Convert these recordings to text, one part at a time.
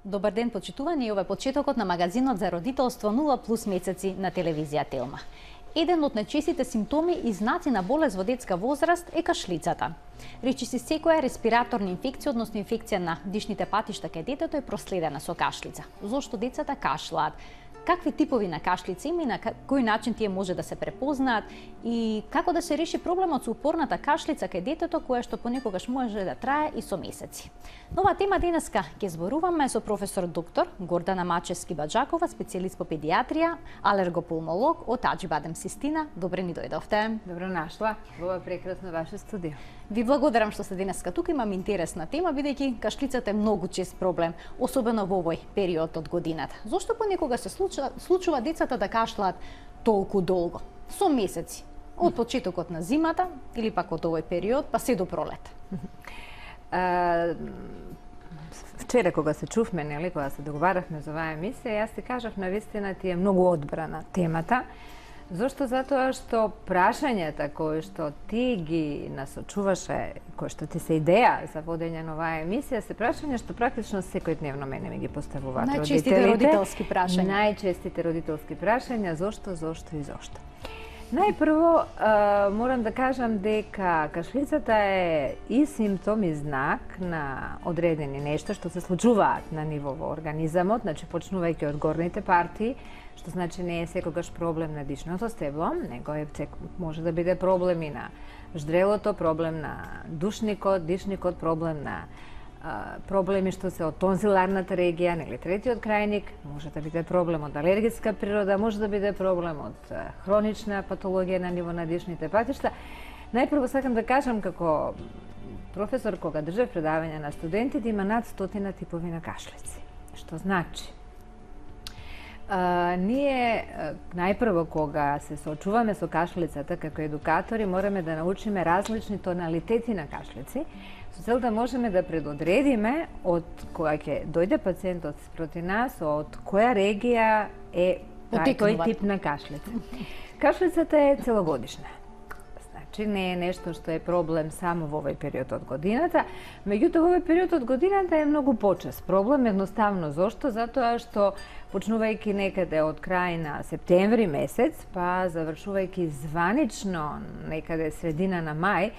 Добар ден, почитувани, ова е почетокот на магазинот за родителство 0+ месеци на телевизија Телма. Еден од најчестите симптоми и знаци на болест во детска возраст е кашлицата. Речиси секоја респираторна инфекција, односно инфекција на дишните патишта кај детето е проследена со кашлица. Зошто децата кашлаат? Какви типови на кашлица има и на кој начин тие може да се препознаат и како да се реши проблемот со упорната кашлица кај детето која што понекогаш може да трае и со месеци. На оваа тема денеска ќе зборуваме со професор доктор Гордана Мачевски-Баџакова, специјалист по педиатрија, алергопулмолог од Аџибадем Систина. Добре ни дојдовте. Добро нашла во ова прекрасно ваше студио. Ви благодарам што сте денеска тука. Имам интересна тема, бидејќи кашлицата е многу чест проблем, особено во овој период од годината. Зошто понекога се случува децата да кашлаат толку долго, со месеци, од почетокот на зимата или пак од овој период, па се до пролет? Вчера кога се чувме, нели, кога се договаравме за оваа емисија, јас ти кажав навистина ти е многу одбрана темата. Зошто? Затоа што прашањата кои што ти ги насочуваше, кои што ти се идеја за водење на оваа емисија, се прашања што практично секојдневно мене ми ги поставуваат родителите. Најчестите родителски прашања. Најчестите родителски прашања, зошто и зошто. Најпрво, морам да кажам дека кашлицата е и симптом и знак на одредени нешта што се случуваат на ниво во организамот, значи почнувајќи од горните партии, што значи не е секогаш проблем на дишното стебло, него може да биде проблем и на ждрелото, проблем на дишникот, проблем на проблеми што се од тонзиларната регија, нели третиот крајник, може да биде проблем од алергиска природа, може да биде проблем од хронична патологија на ниво на дишните патишта. Најпрво сакам да кажам како професор кога држев предавања на студентите има над 100 типови на кашлици. Што значи? Ние најпрво кога се соочуваме со кашлицата како едукатори мораме да научиме различни тоналитети на кашлици со цел да можеме да предодредиме од кога ќе дојде пациентот спроти нас од која регија е тој тип на кашлица. Кашлицата е целогодишна. Значи не е нешто што е проблем само во овој период од годината, меѓутоа во овој период од годината е многу почест проблем, едноставно зошто? Затоа што почнувајќи некаде од крај на септември месец, па завршувајќи званично некаде средина на мај.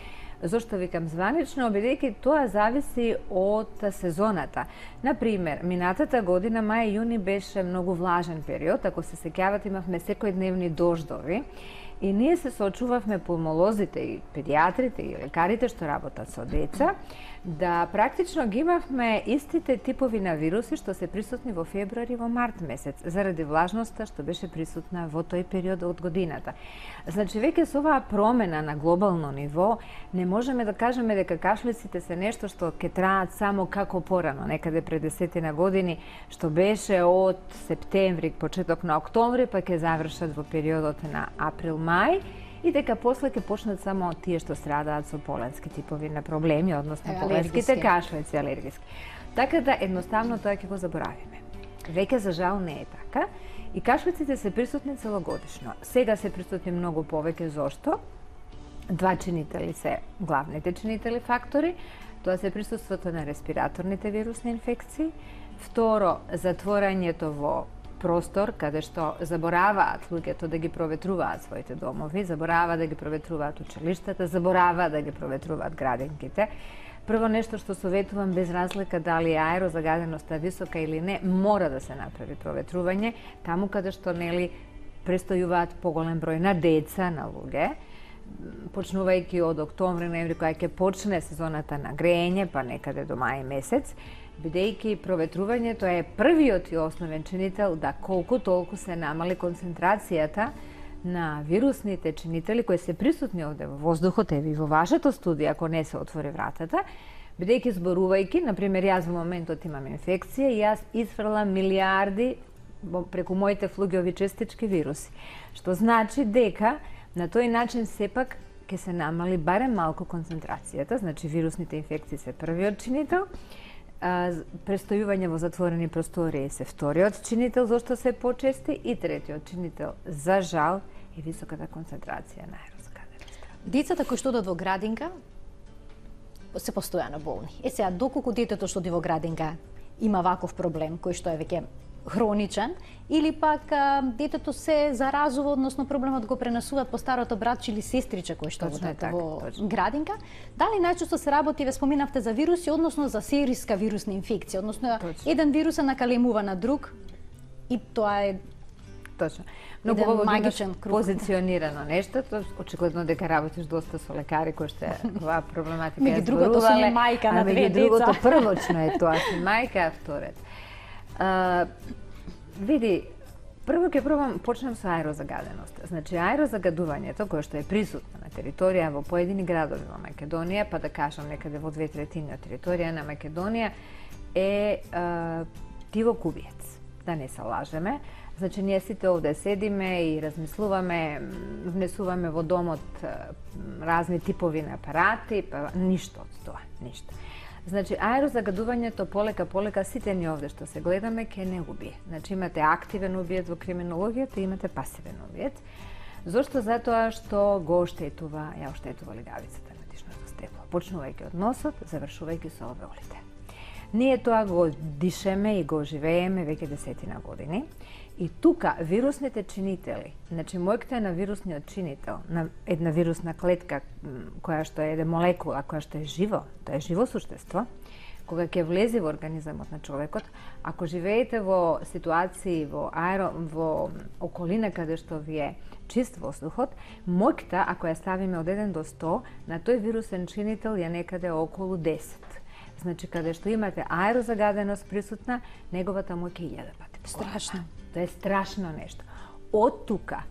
Зошто викам званично? Бидејќи тоа зависи од сезоната. Например, минатата година мај и јуни беше многу влажен период, ако се сеќавате имавме секојдневни дождови. И ние се соочувавме пулмолозите и педиатрите и лекарите што работат со деца, да практично ги имавме истите типови на вируси што се присутни во февруари и во март месец, заради влажноста што беше присутна во тој период од годината. Значи, веќе со оваа промена на глобално ниво, не можеме да кажеме дека кашлиците се нешто што ќе траат само како порано, некаде пред 10 години, што беше од септември, почеток на октомври, па ќе завршат во периодот на април-мај, и дека после ќе почнат само тие што страдаат со поленски типови на проблеми, односно поленските кашлици алергиски. Така да едноставно тоа ќе го заборавиме. Веќе за жал не е така и кашлиците се присутни целогодишно. Сега се присутни многу повеќе. Зошто? Два чинители се главните чинители фактори. Тоа се присуството на респираторните вирусни инфекции. Второ, затворањето во простор, каде што забораваат луѓето да ги проветруваат своите домови, забораваат да ги проветруваат училиштата, забораваат да ги проветруваат градинките. Прво нешто што советувам, без разлика дали аерозагаденоста висока или не, мора да се направи проветрување, таму каде што нели престојуваат поголем број на деца, на луѓе, почнувајќи од октомври, ноември, која ќе почне сезоната на грење, па некаде до мај месец, бидејќи проветрувањето е првиот и основен чинител да колку толку се намали концентрацијата на вирусните чинители кои се присутни овде во воздухот, еви во вашата студија, ако не се отвори вратата, бидејќи зборувајќи, например, јас во моментот имам инфекција и јас изфрлам милиарди преку моите флуѓови честички вируси, што значи дека на тој начин сепак ќе се намали барем малку концентрацијата, значи вирусните инфекции се првиот чинител, престојување во затворени простории се вториот чинител, зашто се почести, и третиот чинител, за жал, е високата концентрација на аерозагаденоста. Децата кои што одат во градинка се постојано болни. Сега, доколку детето што оди во градинка има ваков проблем кој што е веќе хроничен, или пак детето се заразува, односно проблемот го пренесуваат по старото братче или сестриче кој што во градинка. Дали најчесто се работи, ве споминавте за вируси, односно за сериска вирусна инфекција, односно еден вирус се накалемува на друг и тоа е точно. Многу хубаво имаш позиционирано нешто, очигледно дека работиш доста со лекари кои што оваа проблематика ја зборувале. Меѓу другото сум и мајка на две деца. Другото првочно е тоа, си мајка, а вторет. Види, прво ќе пробам, почнем со аерозагаденоста. Значи, аерозагадувањето, кое што е присутно на територија во поедини градови во Македонија, па да кажам некаде во 2/3 од територија на Македонија, е тивок убиец. Да не се лажеме. Значи, ние сите овде седиме и размислуваме, внесуваме во домот разни типови на апарати, па ништо од тоа, ништо. Значи, аерозагадувањето полека сите ни овде што се гледаме ќе не убие. Значи, имате активен убиец во криминологијата и имате пасивен убиец. Зошто? Затоа што го оштетува, ја оштетува легавицата на дишното стебло, почнувајќи од носот, завршувајќи со алвеолите. Ние тоа го дишеме и го живееме веќе десетина години. И тука вирусните чинители, значи мојката е на вирусниот чинител, на една вирусна клетка која што е молекула, која што е живо, тоа е живо суштество, кога ќе влезе во организмот на човекот, ако живеете во ситуации во околина каде што ви е чист воздухот, мојката, ако ја ставиме од 1 до 100, на тој вирусен чинител е некаде околу 10. Значи, каде што имате аерозагаденост присутна, неговата мојка е 1000 пати. Страшно. Тоа е страшно нешто. Од тука,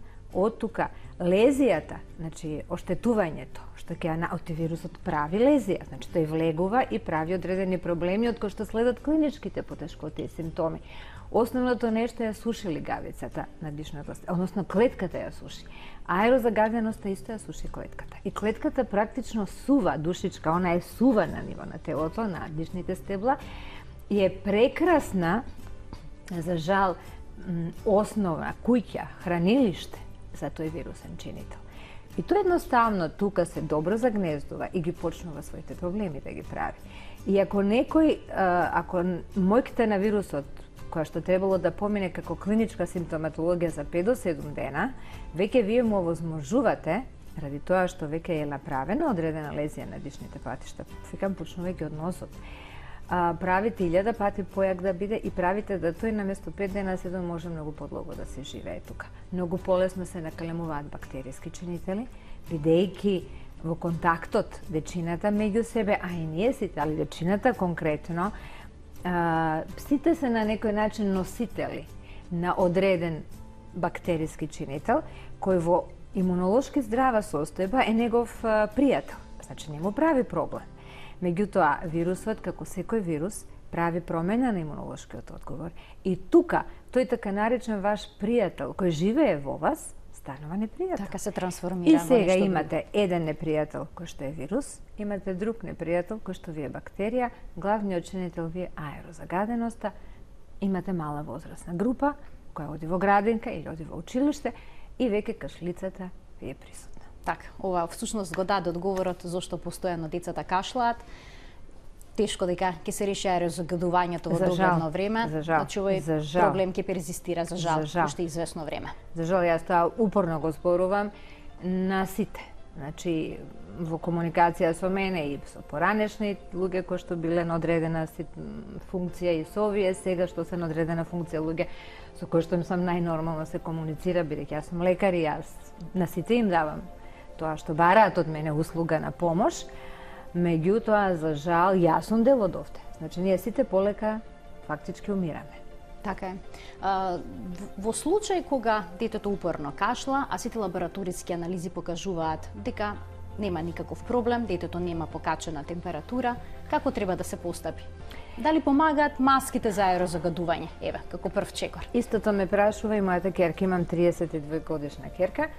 лезијата, значи оштетувањето, што ќе антивирусот прави лезија, значи тој влегува и прави одредени проблеми од кои што следат клиничките потешкоти и симптоми. Основното нешто ја суши лигавицата на дишното стебло, односно клетката ја суши. Аерозагаденоста исто ја суши клетката. И клетката практично сува, душичка, она е сува на ниво на телото, на дишните стебла и е прекрасна, за жал, основна куќа, хранилиште за тој вирусен чинител. И тоа едноставно тука се добро загнездува и ги почнува своите проблеми да ги прави. И ако ако мојката на вирусот, која што требало да помине како клиничка симптоматологија за 5 до 7 дена, веќе вие му овозможувате, ради тоа што веќе е направена одредена лезија на дишните патишта, викам почнувајќи од носот, правите 1000 пати појак да биде и правите да тој наместо 5 дена 7 може многу подлого да се живее тука. Многу полесно се накалемуваат бактериски чинители, бидејќи во контактот дечината меѓу себе, а и ние сите, али дечината конкретно, сите се на некој начин носители на одреден бактериски чинител, кој во имунолошки здрава состојба е негов пријател. Значи, не му прави проблем. Меѓутоа, вирусот, како секој вирус, прави промена на имунолошкиот одговор. И тука, тој така наречен ваш пријател, кој живее во вас, станува непријател. Така се трансформира. И сега имате еден непријател кој што е вирус, имате друг непријател кој што ви е бактерија, главниот чинител ви е аерозагаденоста, имате мала возрастна група, која оди во градинка или оди во училиште и веќе кашлицата ви е присутна. Така, ова всушност го даде одговорот зошто постојано децата кашлаат. Тешко дека ќе се реши аерозагадувањето во догledno време. Значи овој проблем ќе перзистира за жал уште известно време. За жал, јас тоа упорно го зборувам на сите. Значи, во комуникација со мене и со поранешни луѓе кои што биле на одредена функција и со овие сега што се на одредена функција луѓе со кои што сам најнормално се комуницира, бидејќи јас сум лекар и јас на сите им давам тоа што бараат од мене услуга на помош. Меѓутоа, за жал, јас сум дел од овде. Значи, ние сите полека фактички умираме. Така е. Во случај кога детето упорно кашла, а сите лабораториски анализи покажуваат дека нема никаков проблем, детето нема покачена температура, како треба да се постапи? Дали помагаат маските за аерозагадување? Еве, како прв чекор. Истото ме прашува и мојата керка, имам 32 годишна керка.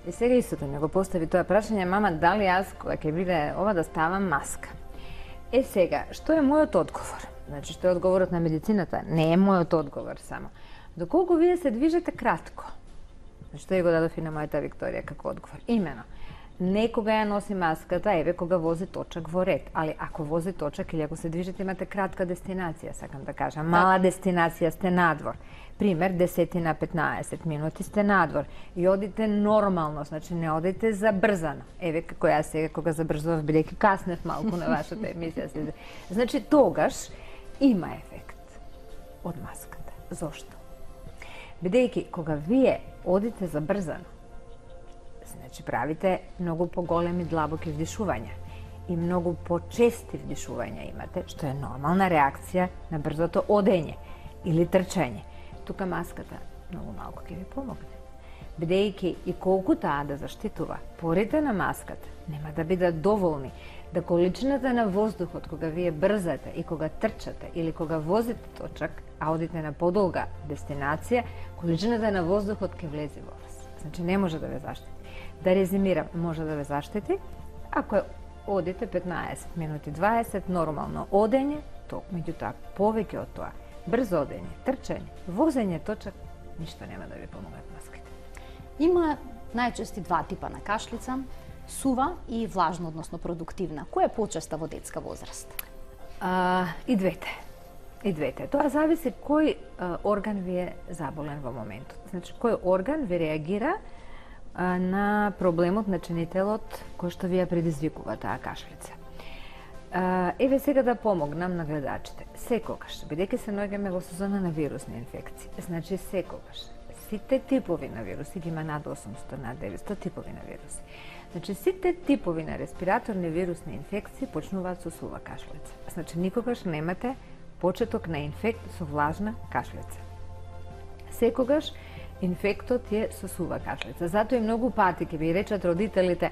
И сега истото ми го постави тоа прашање, мама, дали јас кога ќе биде ова да ставам маска? Е сега, што е мојот одговор? Значи, што е одговорот на медицината? Не е мојот одговор само. Доколку вие се движете кратко, значи, што ја го дадов и на мојата Викторија како одговор. Имено, некога ја носи маската, еве кога вози точак во ред, али ако вози точак или ако се движите имате кратка дестинација, сакам да кажам, мала дестинација сте надвор. Пример, 10 на 15 минути сте надвор и одите нормално, значи не одите забрзано. Еве како ја сега кога забрзував бидејќи каснев малку на вашата емисија. Значи тогаш има ефект од маската. Зошто? Бидејќи кога вие одите забрзано, значи правите многу поголеми длабоки вдишувања и многу почести вдишувања имате, што е нормална реакција на брзото одење или трчање. Тука маската многу малку ќе ви помогне. Бидејќи и колку таа да заштитува, порите на маската нема да бидат доволни да количината на воздухот кога вие брзате и кога трчате или кога возите точак, а одите на подолга дестинација, количината на воздухот ќе влезе во вас. Значи не може да ве заштити. Да резимирам, може да ве заштити ако одите 15 минути 20 нормално одење, то меѓутоа повеќе од тоа брзо одење, трчање, возење точак, ништо нема да ви помогат маските. Има најчести два типа на кашлица, сува и влажна, односно продуктивна. Која е почеста во детска возраст? И двете. И двете. Тоа зависи кој орган ви е заболен во моментот. Значи, кој орган ви реагира на проблемот на ченителот кој што ви ја предизвикува таа кашлица. Еве сега да помогнам на гледачите. Секогаш, бидејќи се наоѓаме во сезона на вирусни инфекции, значи секогаш, сите типови на вируси, ги има над 800, над 900 типови на вируси. Значи сите типови на респираторни вирусни инфекции почнуваат со сува кашлица. Значи никогаш немате почеток на инфект со влажна кашлица. Секогаш инфектот е со сува кашлица. Затоа и многу пати ќе ви речат родителите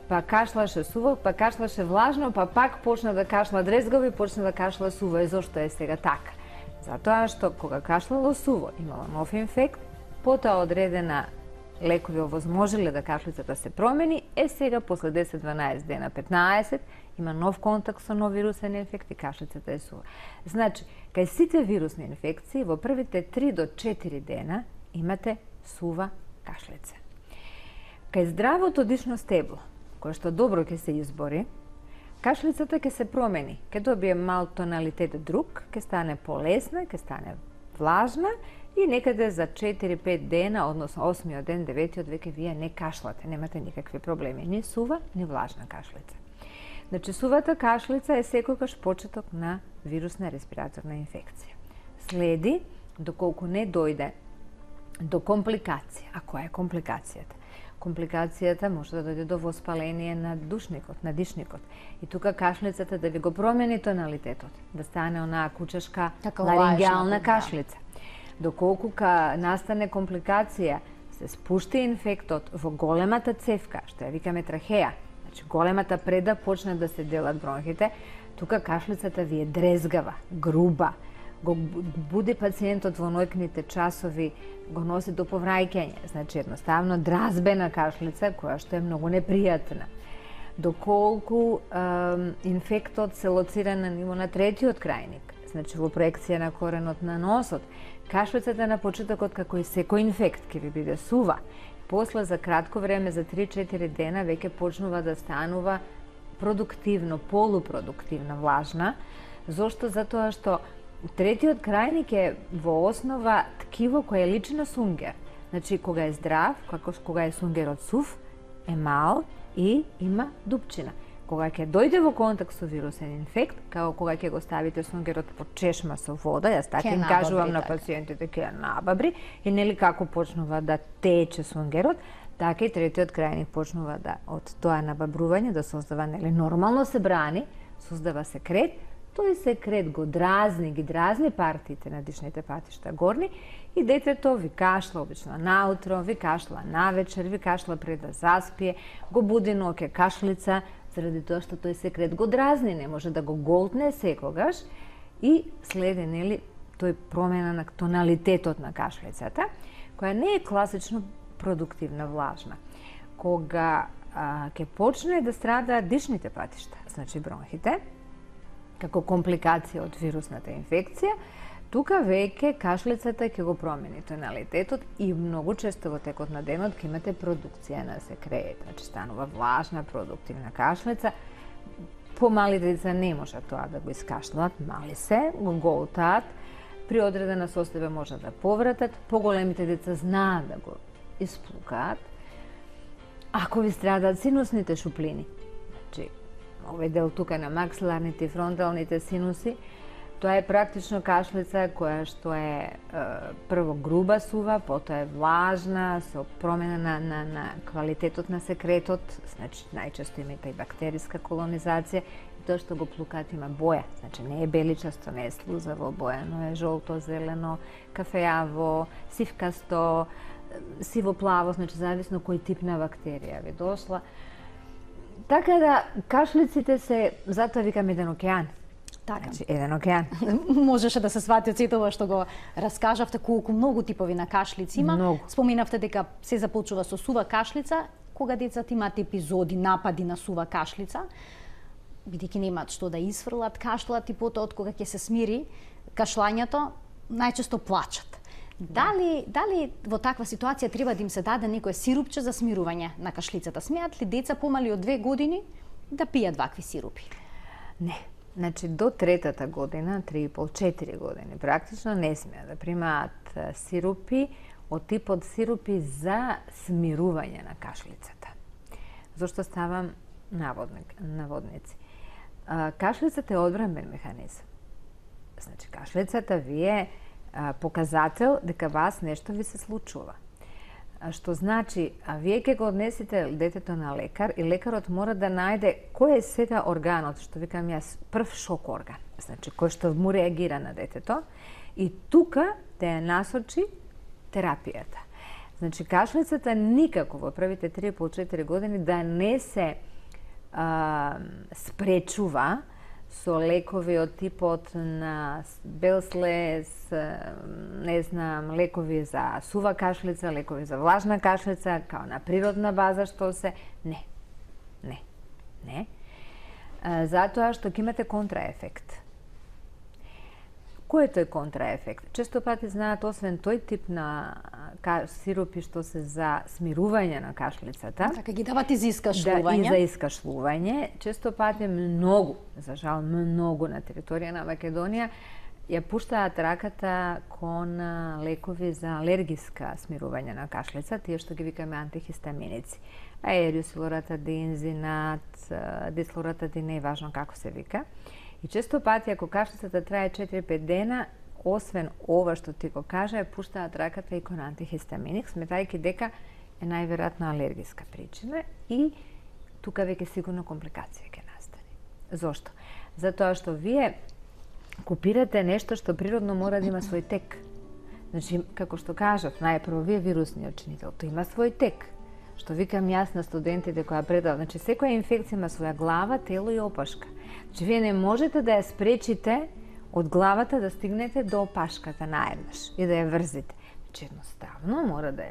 па кашлаше суво, па кашлаше влажно, па пак почна да кашла дрезгаво и почна да кашла суво. И зошто е сега така? Затоа што кога кашлало суво, имало нов инфект, потоа одредена лекови овозможиле да кашлицата се промени, сега после 10-12 дена, 15, има нов контакт со нов вирусен инфект и кашлицата е сува. Значи, кај сите вирусни инфекции, во првите 3 до 4 дена имате сува кашлица. Кај здравото дишно стебло, кое што добро ќе се избори, кашлицата ќе се промени, ќе добие мал тоналитет друг, ќе стане полесна, ќе стане влажна и некаде за 4-5 дена, односно 8-миот ден, 9-тиот веќе вие не кашлате, немате никакви проблеми, ни сува, ни влажна кашлица. Значи, сувата кашлица е секогаш почеток на вирусна респираторна инфекција. Следи доколку не дојде до компликација. А која е компликацијата? Компликацијата може да дојде до воспаление на душникот, на дишникот. И тука кашлицата да ви го промени тоналитетот, да стане онаа кучешка ларингеална кашлица. Доколку настане компликација, се спушти инфектот во големата цевка, што ја викаме трахеја, значи големата преда почне да се делат бронхите, тука кашлицата ви е дрезгава, груба, го буди пациентот во ноќните часови, го носи до повраќање, значи едноставно дразбена кашлица која што е многу непријатна. Доколку инфектот се лоцира на ниво на третиот крајник, значи во проекција на коренот на носот, кашлицата на почетокот како и секој инфект ќе ви биде сува. После за кратко време, за 3-4 дена, веќе почнува да станува продуктивно, полупродуктивна, влажна. Зошто? Затоа што третиот крајник е во основа ткиво кое личи на сунгер. Значи, кога е здрав, кога е сунгерот сув, е мал и има дупчина. Кога ќе дојде во контакт со вирусен инфект, како кога ќе го ставите сунгерот под чешма со вода, јас така им кажувам на пациентите, ќе набабри, и нели како почнува да тече сунгерот, така и третиот крајник почнува да од тоа набабрување да создава, нели нормално се брани, создава секрет, тој секрет го ги дразни партиите на дишните патишта горни и детето ви кашла обично наутро, ви кашла навечер, ви кашла пред да заспие, го буди ноќе кашлица, заради тоа што тој секрет го дразни, не може да го голтне секогаш и следи, нели, тој промена на тоналитетот на кашлицата, која не е класично продуктивна влажна. Кога ќе почне да страдаат дишните патишта, значи бронхите, како компликација од вирусната инфекција, тука веќе кашлицата ќе го промени тоналитетот и многу често во текот на денот ќе имате продукција на секрет, значи станува влажна продуктивна кашлица. Помалите деца не можат тоа да го искашлат, мали се, го голтаат, при одредена состојба можат да повратат, поголемите деца знаат да го исплукаат. Ако ви страдаат синусните шуплини, значи овој дел тука на максиларните и фронталните синуси, тоа е практично кашлица која што е прво груба сува, потоа е влажна, со промена на квалитетот на секретот, значи најчесто има и тај бактериска колонизација, и тоа што го плукаат има боја, значи не е беличасто, не е слузаво боја, но е жолто, зелено, кафејаво, сивкасто, сиво-плаво, значи зависно кој тип на бактерија ви дошла. Така да, кашлиците се, затоа викам еден океан. Така. Значи, еден океан. Можеше да се свати од сето ова што го раскажавте, колку многу типови на кашлици има. Многу. Споминавте дека се започува со сува кашлица, кога децата имаат епизоди, напади на сува кашлица, бидејќи немаат што да изфрлат, кашлат и потоа од кога ќе се смири кашлањето, најчесто плачат. Дали во таква ситуација треба да им се даде некое сирупче за смирување на кашлицата? Смеат ли деца помали од 2 години да пијат вакви сирупи? Не. Значи, до третата година, 3,5-4 години, практично не смеат да примаат сирупи од типот сирупи за смирување на кашлицата. Зошто ставам наводници? Кашлицата е одбранбен механизам. Значи, кашлицата ви е показател дека вас нешто ви се случува. Што значи, вие ќе го однесете детето на лекар и лекарот мора да најде кој е сега органот, што викам јас, прв шок орган, значи кој што му реагира на детето и тука да ја насочи терапијата. Значи, кашлицата никако во првите 3,5-4 години да не се спречува со лекови од типот на белслес, не знам, лекови за сува кашлица, лекови за влажна кашлица, као на природна база што се... Не. Затоа што ќе имате контраефект. Кој е тој контраефект? Често пати знаат, освен тој тип на сирупи што се за смирување на кашлицата, Така ги дават и за искашлување. Да, и за искашлување. Често пати многу, за жал многу на територија на Македонија, ја пуштаат раката кон лекови за алергиска смирување на кашлица, тие што ги викаме антихистаминици. Аерисилоратадин, зинат, дислоратадин, не е важно како се вика. И често пати, ако кашлицата трае 4-5 дена, освен ова што ти го кажа, пуштаат раката и кон антихистаминик, сметајќи дека е најверојатно алергиска причина и тука веќе сигурно компликација ќе настане. Зошто? Затоа што вие купирате нешто што природно мора да има свој тек. Значи, како што кажав, најпрво вие вирусниот чинител, тој има свој тек. Што викам јас на студентите која предавам, значи секоја инфекција има своја глава, тело и опашка. Значи вие не можете да ја спречите од главата да стигнете до опашката наеднаш и да ја врзите. Значи едноставно мора да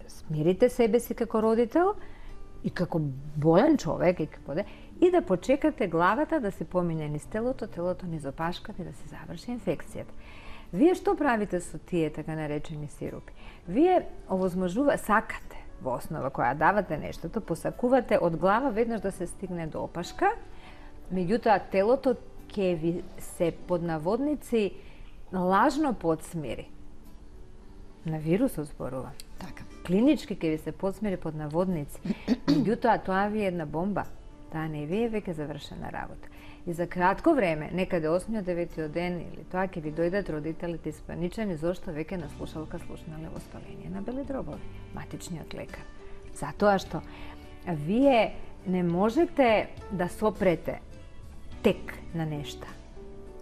смирите себе си како родител и како болен човек и да почекате главата да се помине низ телото, телото низ опашката и да се заврши инфекцијата. Вие што правите со тие така наречени сирупи? Вие сакате во основа која давате нештото, посакувате од глава веднаш да се стигне до опашка, меѓутоа телото ќе ви се под наводници лажно подсмири. На вирусот зборувам. Така. Клинички ќе ви се подсмири под наводници. Меѓутоа тоа ви е една бомба. Таа не ви е веќе завршена работа. И за кратко време, некаде 8-9 ден или тоа ќе ви дојдат родителите испаничени зошто веќе на слушалка слушнале воспаление на бели дробови, матичниот лекар. Затоа што вие не можете да сопрете тек на нешта.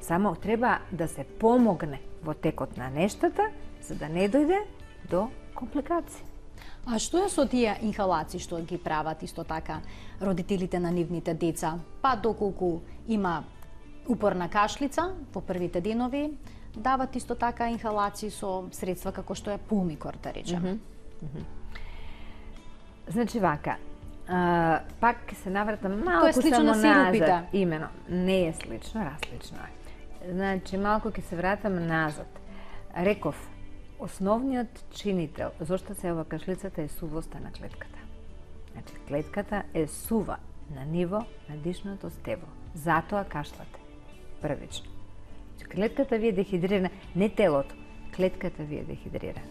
Само треба да се помогне во текот на нештата, за да не дојде до компликации. А што е со тие инхалации што ги прават исто така родителите на нивните деца? Па доколку има упорна кашлица во првите денови, дават исто така инхалации со средства како што е пулмикор, да речеме. Значи вака, пак се навратам малку Тоа е слично само на сирупите. назад. Имено, не е слично, различно е. Значи, малку ќе се вратам назад. Реков, основниот чинител зошто се ова кашлицата е сувоста на клетката. Значи, клетката е сува на ниво на дишното стебло. Затоа кашлате. Првично. Значи, клетката ви е дехидрирана, не телото, клетката ви е дехидрирана.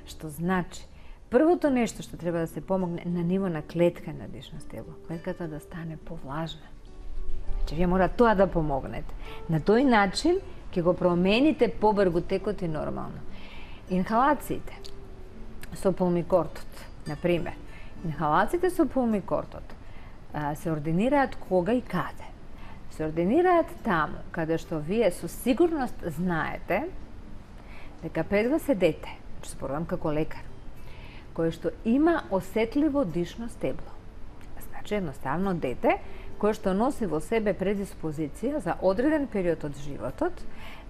Што значи, првото нешто што треба да се помогне на ниво на клетка на дишно стебло, клетката да стане повлажна. Значи, вие мора тоа да помогнете. На тој начин ќе го промените побргу текот и нормално. Инхалациите со пулмикортот, например, инхалациите со пулмикортот се ординираат кога и каде? Се ординираат таму каде што вие со сигурност знаете дека пред вас е дете, што зборувам како лекар, кое што има осетливо дишно стебло. Значи едноставно дете кое што носи во себе предиспозиција за одреден период од животот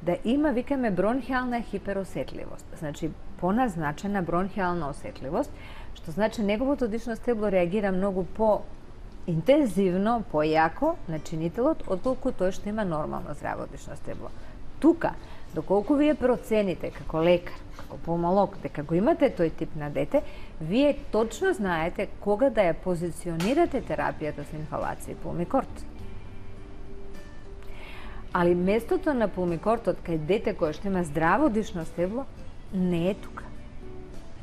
да има, викаме, бронхијална хиперосетливост. Значи, поназначена бронхијална осетливост, што значи неговото дишно стебло реагира многу по-интензивно, по-јако на чинителот, отколку тој што има нормално здраво дишно стебло. Тука, доколку вие процените како лекар, како пулмолог, дека го имате тој тип на дете, вие точно знаете кога да ја позиционирате терапијата со инхалација и пулмикорт. Али местото на пулмикортот кај дете кое што има здраво дишно стебло не е тука.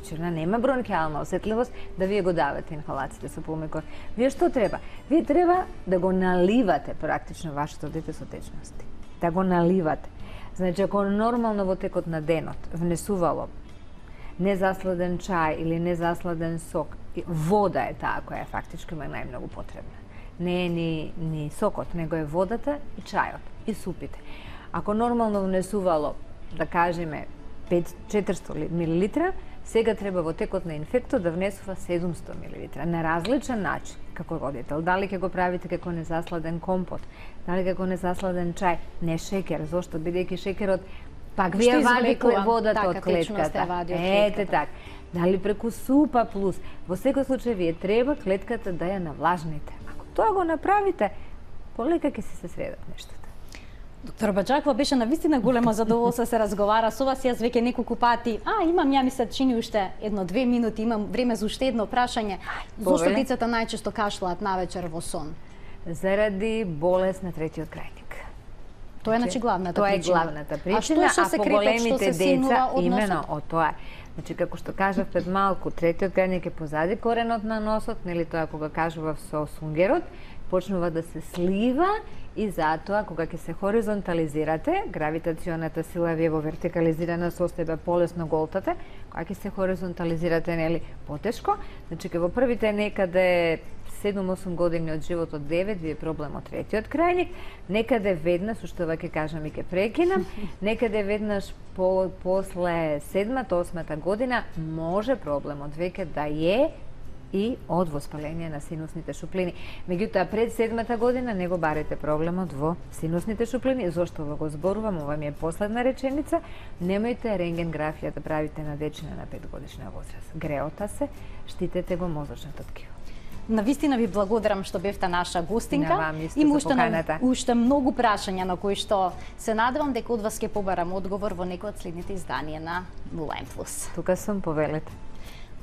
Значи, она нема бронхијална осетливост да вие го давате инхалациите со пулмикорт. Вие што треба? Вие треба да го наливате практично вашето дете со течности. Да го наливате. Значи, ако нормално во текот на денот внесувало незасладен чај или незасладен сок, вода е таа која фактички има најмногу потребна. Не е ни сокот, него е водата и чајот и супите. Ако нормално внесувало, да кажеме, 400 мл, сега треба во текот на инфектот да внесува 700 мл на различен начин, како родител. Дали ќе го правите како незасладен компот, дали како незасладен чај, не шекер, зошто бидејќи шекерот пак ви ја вади водата од клетката. Ете така. Дали преку супа плюс. Во секој случај вие треба клетката да ја навлажните. Ако тоа го направите, полека ќе се средат нештата. Доктор Баџакова, беше навистина голема задоволство да се разговара со вас. Јас веќе неколку пати, имам, ја ми се чини уште 1-2 минути, имам време за уште едно прашање. Зошто децата најчесто кашлаат навечер во сон? Заради болест на третиот крајник. Тоа е, значи, главната причина. Тоа е главната причина, а по големите деца, имено од тоа. Значи, како што кажав пред малку, третиот крајник е позади коренот на носот, нели тоа кога кажував со сунгерот, почнува да се слива и затоа кога ќе се хоризонтализирате, гравитационата сила ви е во вертикализирана состојба, полесно голтате, кога ќе се хоризонтализирате, нели, потешко, значи ке во првите некаде 7-8 години од животот, 9, ви е проблем од третиот крајник, некаде веднаш, уште ова ќе кажам и ќе прекинам, некаде веднаш после 7-8 година може проблемот веќе да е и од воспаление на синусните шуплини. Меѓутоа, пред 7-та година не го барете проблемот во синусните шуплини. Зошто го зборувам, ова ми е последна реченица, немојте рентгенграфија да правите на дечина на 5 годишна возраст. Греота се, штитете го мозочното ткиво. Навистина ви благодарам што бевте наша гостинка. На вам исто за поканата. Уште многу прашања на кои што се надевам дека од вас ќе побарам одговор во некој од следните изданија на 0N+. Тука сум, повелете.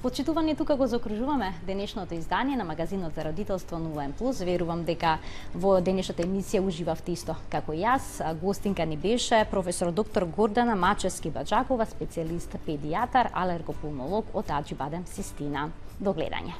Почитувани, тука го закружуваме денешното издание на магазинот за родителство 0N+. Верувам дека во денешната емисија уживавте исто како јас. Гостинка ни беше професор доктор Гордана Мачевски Баџакова, специјалист педијатар, алергопулмолог од Аџибадем Систина. До гледање.